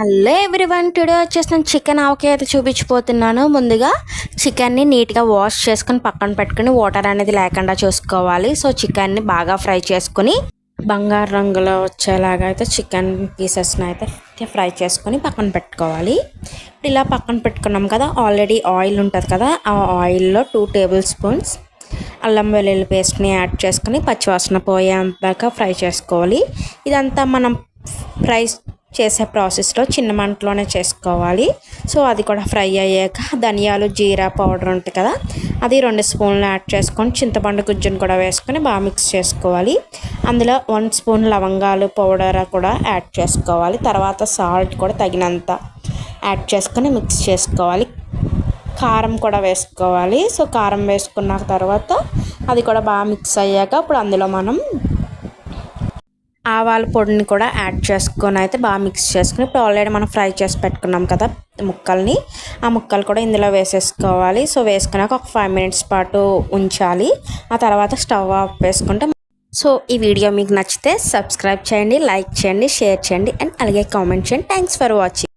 Hello everyone, today వచ్చేసి నేను chicken ఆవకాయ అయితే చూపించిపోతున్నాను. ముందుగా చికెన్ని నీట్గా వాష్ చేసుకొని పక్కన పెట్టుకుని వాటర్ అనేది లేకుండా చూసుకోవాలి. సో చికెన్ని బాగా ఫ్రై చేసుకుని బంగారు రంగులో వచ్చేలాగా అయితే చికెన్ పీసెస్ని అయితే ఫ్రై చేసుకొని పక్కన పెట్టుకోవాలి. ఇలా పక్కన పెట్టుకున్నాం కదా, ఆల్రెడీ ఆయిల్ ఉంటుంది కదా, ఆ ఆయిల్లో 2 టేబుల్ స్పూన్స్ అల్లం వెల్లుల్లి పేస్ట్ని యాడ్ చేసుకుని పచ్చివాసన పోయేంతగా ఫ్రై చేసుకోవాలి. ఇదంతా మనం ఫ్రై చేసే ప్రాసెస్లో చిన్న మంటలోనే చేసుకోవాలి. సో అది కూడా ఫ్రై అయ్యాక ధనియాలు జీరా పౌడర్ ఉంటుంది కదా, అది 2 స్పూన్లు యాడ్ చేసుకొని చింతపండు గుజ్జును కూడా వేసుకొని బాగా మిక్స్ చేసుకోవాలి. అందులో 1 స్పూన్ లవంగాలు పౌడర్ కూడా యాడ్ చేసుకోవాలి. తర్వాత సాల్ట్ కూడా తగినంత యాడ్ చేసుకొని మిక్స్ చేసుకోవాలి. కారం కూడా వేసుకోవాలి. సో కారం వేసుకున్న తర్వాత అది కూడా బాగా మిక్స్ అయ్యాక ఇప్పుడు అందులో మనం ఆవాల పొడిని కూడా యాడ్ చేసుకొని అయితే బాగా మిక్స్ చేసుకుని, ఇప్పుడు ఆల్రెడీ మనం ఫ్రై చేసి పెట్టుకున్నాం కదా ముక్కల్ని, ఆ ముక్కలు కూడా ఇందులో వేసేసుకోవాలి. సో వేసుకున్నాక ఒక 5 మినిట్స్ పాటు ఉంచాలి. ఆ తర్వాత స్టవ్ ఆఫ్ వేసుకుంటే. సో ఈ వీడియో మీకు నచ్చితే సబ్స్క్రైబ్ చేయండి, లైక్ చేయండి, షేర్ చేయండి అండ్ అలాగే కామెంట్ చేయండి. Thanks for watching.